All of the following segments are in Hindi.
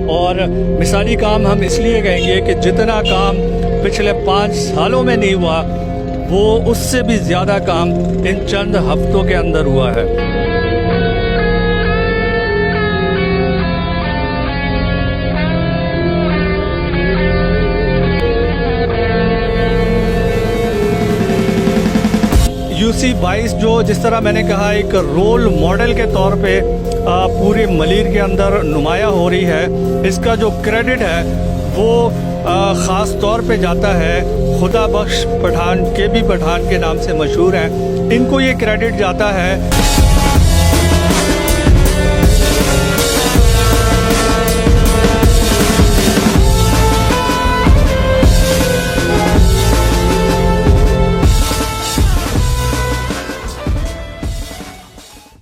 और मिसाली काम हम इसलिए कहेंगे कि जितना काम पिछले 5 सालों में नहीं हुआ, वो उससे भी ज़्यादा काम इन चंद हफ्तों के अंदर हुआ है। UC-22 जो जिस तरह मैंने कहा एक रोल मॉडल के तौर पे पूरे मलीर के अंदर नुमाया हो रही है, इसका जो क्रेडिट है वो ख़ास तौर पे जाता है खुदा बख्श पठान, KB पठान के नाम से मशहूर हैं। इनको ये क्रेडिट जाता है।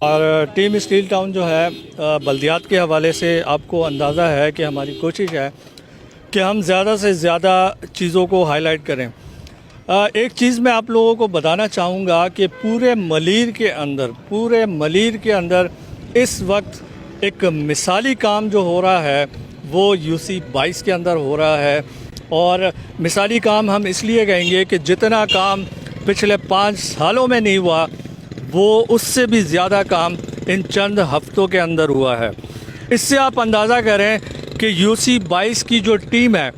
और टीम स्टील टाउन जो है बल्दियात के हवाले से आपको अंदाज़ा है कि हमारी कोशिश है कि हम ज़्यादा से ज़्यादा चीज़ों को हाईलाइट करें। एक चीज़ मैं आप लोगों को बताना चाहूँगा कि पूरे मलीर के अंदर इस वक्त एक मिसाली काम जो हो रहा है वो UC-22 के अंदर हो रहा है। और मिसाली काम हम इसलिए कहेंगे कि जितना काम पिछले 5 सालों में नहीं हुआ, वो उससे भी ज़्यादा काम इन चंद हफ्तों के अंदर हुआ है। इससे आप अंदाज़ा करें कि UC-22 की जो टीम है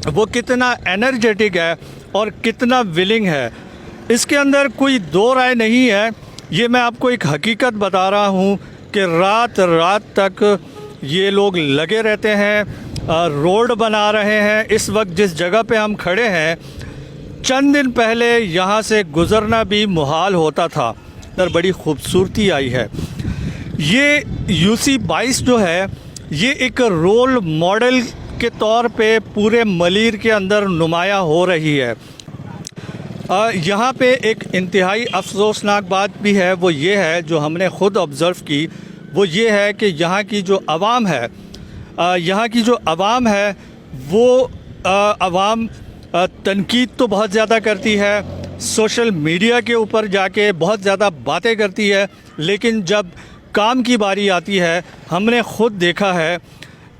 वो कितना एनर्जेटिक है और कितना विलिंग है। इसके अंदर कोई दो राय नहीं है। ये मैं आपको एक हकीकत बता रहा हूँ कि रात तक ये लोग लगे रहते हैं, रोड बना रहे हैं। इस वक्त जिस जगह पे हम खड़े हैं, चंद दिन पहले यहाँ से गुज़रना भी मुहाल होता था। तर बड़ी खूबसूरती आई है। ये UC-22 जो है ये एक रोल मॉडल के तौर पे पूरे मलीर के अंदर नुमाया हो रही है। यहाँ पे एक इंतहाई अफसोसनाक बात भी है, वो ये है जो हमने ख़ुद ऑब्ज़र्व की, वो ये है कि यहाँ की जो आवाम है वो आवाम तनकीद तो बहुत ज़्यादा करती है, सोशल मीडिया के ऊपर जाके बहुत ज़्यादा बातें करती है, लेकिन जब काम की बारी आती है, हमने ख़ुद देखा है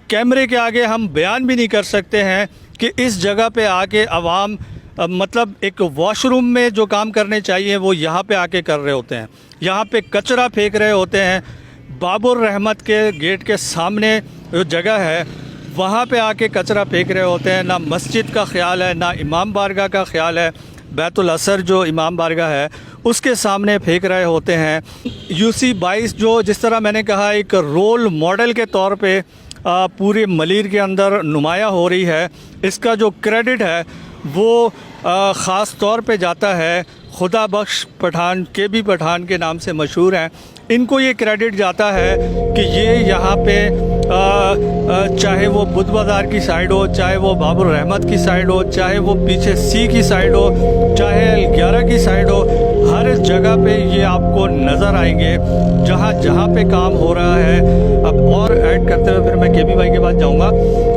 कैमरे के आगे हम बयान भी नहीं कर सकते हैं कि इस जगह पे आके आवाम मतलब एक वॉशरूम में जो काम करने चाहिए वो यहाँ पे आके कर रहे होते हैं। यहाँ पे कचरा फेंक रहे होते हैं। बाबुर रहमत के गेट के सामने जो जगह है वहाँ पे आके कचरा फेंक रहे होते हैं। ना मस्जिद का ख्याल है, ना इमाम बारगाह का ख्याल है। बैतुल असर जो इमाम बारगाह है उसके सामने फेंक रहे होते हैं। UC-22 जो जिस तरह मैंने कहा एक रोल मॉडल के तौर पे पूरे मलीर के अंदर नुमाया हो रही है, इसका जो क्रेडिट है वो ख़ास तौर पे जाता है खुदा बख्श पठान, KB पठान के नाम से मशहूर हैं। इनको ये क्रेडिट जाता है कि ये यहाँ पे चाहे वो बुध बाज़ार की साइड हो, चाहे वो बाबुर रहमत की साइड हो, चाहे वो पीछे C की साइड हो, चाहे 11 की साइड हो, हर जगह पे ये आपको नज़र आएंगे जहाँ पे काम हो रहा है। अब और ऐड करते हुए फिर मैं KB भाई के पास जाऊँगा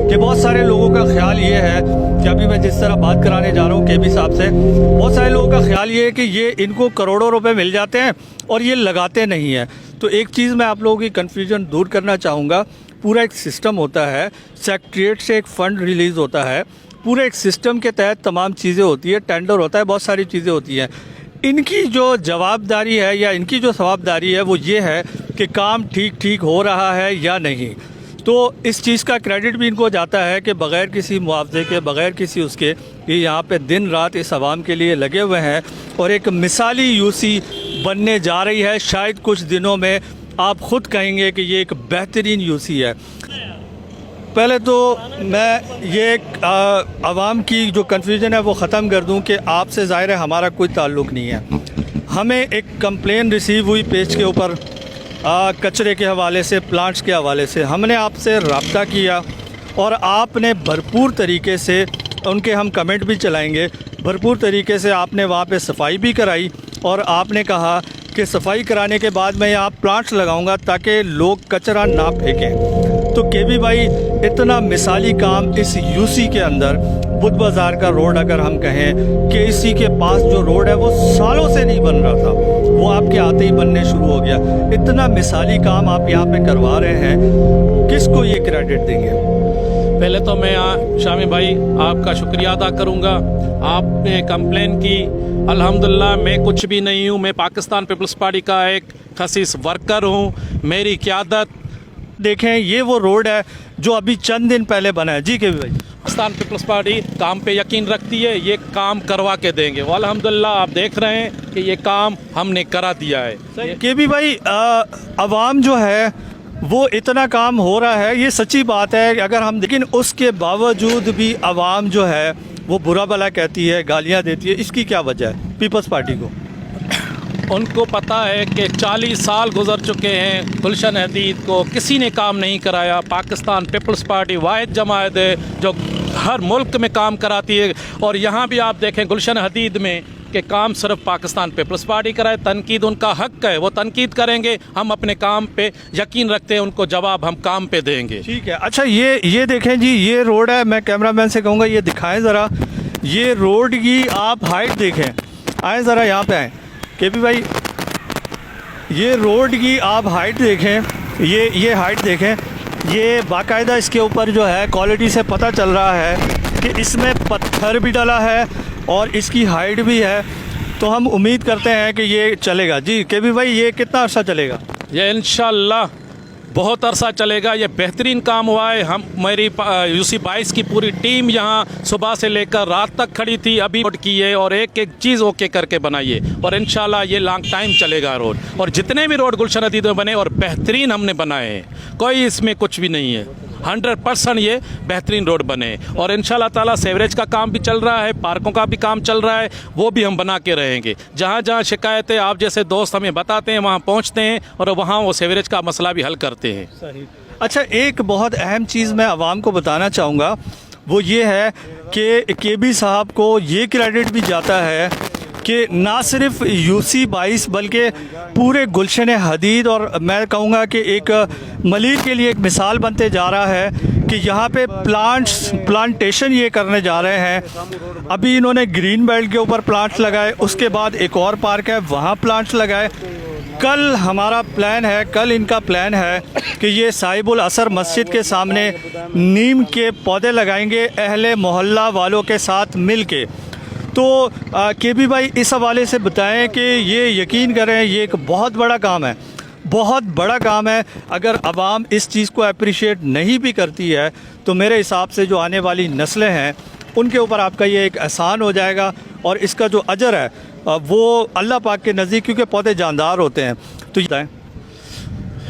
कि बहुत सारे लोगों का ख्याल ये है कि अभी मैं जिस तरह बात कराने जा रहा हूँ KB साहब से, बहुत सारे लोगों का ख्याल ये है कि ये इनको करोड़ों रुपए मिल जाते हैं और ये लगाते नहीं हैं। तो एक चीज़ मैं आप लोगों की कन्फ्यूजन दूर करना चाहूँगा। पूरा एक सिस्टम होता है, सेक्रेटरीट से एक फ़ंड रिलीज़ होता है, पूरे एक सिस्टम के तहत तमाम चीज़ें होती है, टेंडर होता है, बहुत सारी चीज़ें होती हैं। इनकी जो जवाबदारी है या इनकी जो सवाबदारी है वो ये है कि काम ठीक हो रहा है या नहीं। तो इस चीज़ का क्रेडिट भी इनको जाता है कि बग़ैर किसी मुआवजे के, बग़ैर किसी उसके, ये यहाँ पे दिन रात इस आवाम के लिए लगे हुए हैं और एक मिसाली UC बनने जा रही है। शायद कुछ दिनों में आप ख़ुद कहेंगे कि ये एक बेहतरीन UC है। पहले तो मैं ये आवाम की जो कन्फ्यूजन है वो ख़त्म कर दूं कि आपसे ज़ाहिर है हमारा कोई ताल्लुक़ नहीं है। हमें एक कंप्लेन रिसीव हुई पेज के ऊपर कचरे के हवाले से, प्लांट्स के हवाले से। हमने आपसे रब्ता किया और आपने भरपूर तरीके से, उनके हम कमेंट भी चलाएंगे, भरपूर तरीके से आपने वहाँ पे सफाई भी कराई और आपने कहा कि सफाई कराने के बाद मैं यहाँ प्लांट्स लगाऊंगा ताकि लोग कचरा ना फेंकें। तो KB भाई इतना मिसाली काम इस UC के अंदर, बुध बाज़ार का रोड अगर हम कहें, KC के पास जो रोड है वो सालों से नहीं बन रहा था वो आपके आते ही बनने शुरू हो गया। इतना मिसाली काम आप यहाँ पे करवा रहे हैं, किसको ये क्रेडिट देंगे? पहले तो मैं शामी भाई आपका शुक्रिया अदा करूंगा। आपने कंप्लेन की, अल्हम्दुलिल्लाह मैं कुछ भी नहीं हूं, मैं पाकिस्तान पीपल्स पार्टी का एक खसीस वर्कर हूं। मेरी क़यादत, देखें ये वो रोड है जो अभी चंद दिन पहले बना है। जी के भाई, पाकिस्तान पीपल्स पार्टी काम पे यकीन रखती है, ये काम करवा के देंगे। वो अल्हम्दुलिल्लाह आप देख रहे हैं कि ये काम हमने करा दिया है। के भी भाई, अवाम जो है वो इतना काम हो रहा है, ये सच्ची बात है। अगर हम, लेकिन उसके बावजूद भी अवाम जो है वो बुरा भला कहती है, गालियां देती है, इसकी क्या वजह है पीपल्स पार्टी को? उनको पता है कि 40 साल गुजर चुके हैं, गुलशन हदीद को किसी ने काम नहीं कराया। पाकिस्तान पीपल्स पार्टी वाहिद जमात है जो हर मुल्क में काम कराती है, और यहाँ भी आप देखें गुलशन हदीद में कि काम सिर्फ पाकिस्तान पीपल्स पार्टी कराए। तनकीद उनका हक है, वो तनकीद करेंगे, हम अपने काम पे यकीन रखते हैं, उनको जवाब हम काम पे देंगे। ठीक है। अच्छा, ये देखें जी, ये रोड है, मैं कैमरामैन से कहूँगा ये दिखाएं ज़रा, ये रोड की आप हाइट देखें। आए ज़रा यहाँ पे आए के पी भाई, ये रोड की आप हाइट देखें, ये हाइट देखें, ये बाकायदा इसके ऊपर जो है क्वालिटी से पता चल रहा है कि इसमें पत्थर भी डाला है और इसकी हाइट भी है। तो हम उम्मीद करते हैं कि ये चलेगा। जी के भी भाई, ये कितना अर्सा चलेगा? ये इंशाल्लाह बहुत अरसा चलेगा। ये बेहतरीन काम हुआ है। हम मेरी यूसी 22 की पूरी टीम यहाँ सुबह से लेकर रात तक खड़ी थी, अभी रोड की है और एक एक चीज़ ओके करके बनाइए, और इंशाल्लाह ये लॉन्ग टाइम चलेगा रोड। और जितने भी रोड गुलशन हदीद में बने और बेहतरीन हमने बनाए हैं, कोई इसमें कुछ भी नहीं है, 100% ये बेहतरीन रोड बने। और इंशाल्लाह ताला सेवरेज का काम भी चल रहा है, पार्कों का भी काम चल रहा है, वो भी हम बना के रहेंगे। जहाँ जहाँ शिकायतें आप जैसे दोस्त हमें बताते हैं वहाँ पहुँचते हैं और वहाँ वो सेवरेज का मसला भी हल करते हैं। सही। अच्छा, एक बहुत अहम चीज़ मैं आवाम को बताना चाहूँगा, वो ये है कि केबी साहब को ये क्रेडिट भी जाता है कि ना सिर्फ यूसी 22 बल्कि पूरे गुलशन हदीद, और मैं कहूँगा कि एक मलीर के लिए एक मिसाल बनते जा रहा है कि यहाँ पे प्लांटेशन ये करने जा रहे हैं। अभी इन्होंने ग्रीन बेल्ट के ऊपर प्लांट्स लगाए, उसके बाद एक और पार्क है वहाँ प्लांट्स लगाए। कल हमारा प्लान है, कल इनका प्लान है कि ये साहिबुल असर मस्जिद के सामने नीम के पौधे लगाएंगे अहले मोहल्ला वालों के साथ मिल के। तो के बी भाई, इस हवाले से बताएं कि ये यकीन करें ये एक बहुत बड़ा काम है, बहुत बड़ा काम है। अगर आवाम इस चीज़ को अप्रिशिएट नहीं भी करती है तो मेरे हिसाब से जो आने वाली नस्लें हैं उनके ऊपर आपका ये एक एहसान हो जाएगा, और इसका जो अजर है वो अल्लाह पाक के नज़दीक, क्योंकि पौधे जानदार होते हैं। तो बताएँ।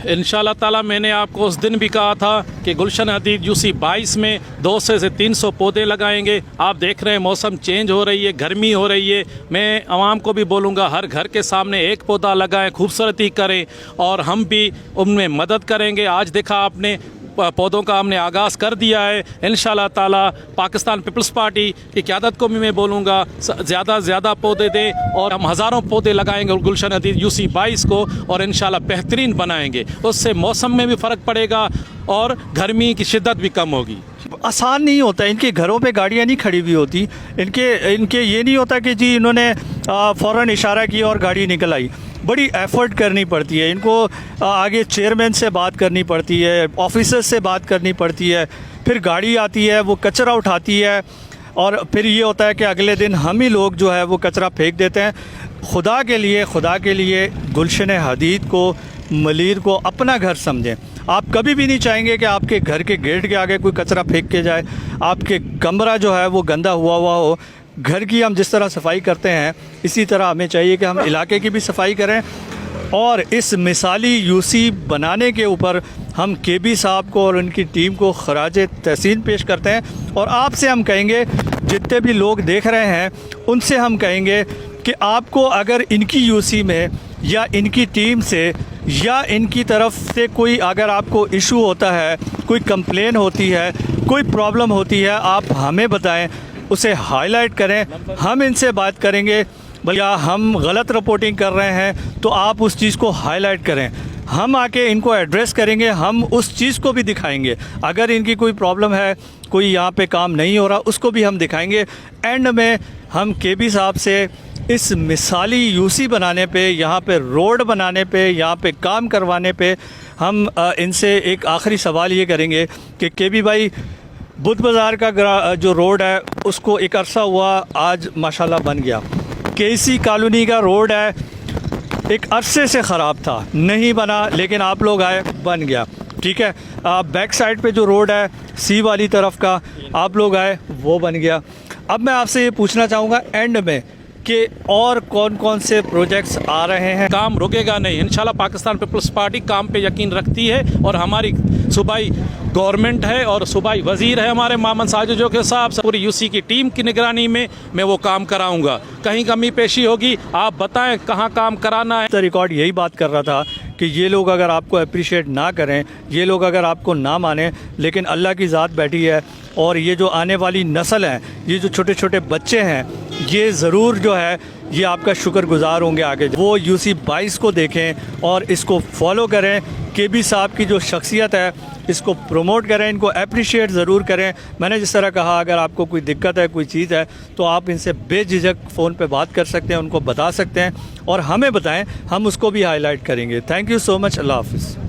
इंशाल्लाह ताला मैंने आपको उस दिन भी कहा था कि गुलशन हदीद यूसी 22 में 200 से 300 पौधे लगाएंगे। आप देख रहे हैं मौसम चेंज हो रही है, गर्मी हो रही है। मैं आवाम को भी बोलूँगा हर घर के सामने एक पौधा लगाएं, खूबसूरती करें, और हम भी उनमें मदद करेंगे। आज देखा आपने पौधों का हमने आगाज़ कर दिया है। इंशाल्लाह ताला पाकिस्तान पीपल्स पार्टी की क़यादत को भी मैं बोलूँगा ज़्यादा से ज़्यादा पौधे दें, और हम हज़ारों पौधे लगाएंगे गुलशन हदीद यूसी 22 को, और इंशाल्लाह बेहतरीन बनाएंगे। उससे मौसम में भी फ़र्क पड़ेगा और गर्मी की शिद्दत भी कम होगी। आसान नहीं होता, इनके घरों पे गाड़ियाँ नहीं खड़ी हुई होती, इनके ये नहीं होता कि जी इन्होंने फ़ौरन इशारा किया और गाड़ी निकल आई। बड़ी एफ़र्ट करनी पड़ती है इनको, आगे चेयरमैन से बात करनी पड़ती है, ऑफिसर्स से बात करनी पड़ती है, फिर गाड़ी आती है वो कचरा उठाती है, और फिर ये होता है कि अगले दिन हम ही लोग जो है वो कचरा फेंक देते हैं। खुदा के लिए गुलशन हदीद को, मलीर को अपना घर समझें। आप कभी भी नहीं चाहेंगे कि आपके घर के गेट के आगे कोई कचरा फेंक के जाए, आपके कमरा जो है वो गंदा हुआ हो। घर की हम जिस तरह सफाई करते हैं इसी तरह हमें चाहिए कि हम इलाके की भी सफाई करें। और इस मिसाली यूसी बनाने के ऊपर हम केबी साहब को और उनकी टीम को खराज तहसीन पेश करते हैं। और आपसे हम कहेंगे, जितने भी लोग देख रहे हैं उनसे हम कहेंगे कि आपको अगर इनकी यूसी में या इनकी टीम से या इनकी तरफ से कोई अगर आपको इशू होता है, कोई कंप्लेन होती है, कोई प्रॉब्लम होती है, आप हमें बताएं, उसे हाईलाइट करें, हम इनसे बात करेंगे। भैया हम गलत रिपोर्टिंग कर रहे हैं तो आप उस चीज़ को हाईलाइट करें, हम आके इनको एड्रेस करेंगे, हम उस चीज़ को भी दिखाएंगे। अगर इनकी कोई प्रॉब्लम है, कोई यहाँ पे काम नहीं हो रहा, उसको भी हम दिखाएंगे। एंड में हम केबी साहब से इस मिसाली यूसी बनाने पे, यहाँ पे रोड बनाने पे, यहाँ पे काम करवाने पे हम इनसे एक आखिरी सवाल ये करेंगे कि केबी भाई, बुद्ध बाज़ार का जो रोड है उसको एक अरसा हुआ, आज माशाल्लाह बन गया। केसी कॉलोनी का रोड है, एक अरसे से ख़राब था, नहीं बना, लेकिन आप लोग आए, बन गया। ठीक है, बैक साइड पे जो रोड है सी वाली तरफ का, आप लोग आए, वो बन गया। अब मैं आपसे ये पूछना चाहूँगा एंड में कि और कौन कौन से प्रोजेक्ट्स आ रहे हैं। काम रुकेगा नहीं, इंशाल्लाह पाकिस्तान पीपल्स पार्टी काम पे यकीन रखती है और हमारी सूबाई गवर्नमेंट है और सूबाई वजीर है हमारे मामन साजिदों के साथ, पूरी यूसी की टीम की निगरानी में मैं वो काम कराऊंगा। कहीं कमी पेशी होगी आप बताएं कहाँ काम कराना है। तो रिकॉर्ड यही बात कर रहा था कि ये लोग अगर आपको अप्रिशिएट ना करें, ये लोग अगर आपको ना माने, लेकिन अल्लाह की ज़ात बैठी है और ये जो आने वाली नस्ल है, ये जो छोटे छोटे बच्चे हैं, ये ज़रूर जो है ये आपका शुक्रगुजार होंगे आगे। वो यूसी 22 को देखें और इसको फॉलो करें। केबी साहब की जो शख्सियत है इसको प्रमोट करें, इनको अप्रिशिएट ज़रूर करें। मैंने जिस तरह कहा, अगर आपको कोई दिक्कत है, कोई चीज़ है, तो आप इनसे बेझिझक फ़ोन पे बात कर सकते हैं, उनको बता सकते हैं और हमें बताएं, हम उसको भी हाईलाइट करेंगे। Thank you so much. अल्लाह हाफ़िज़।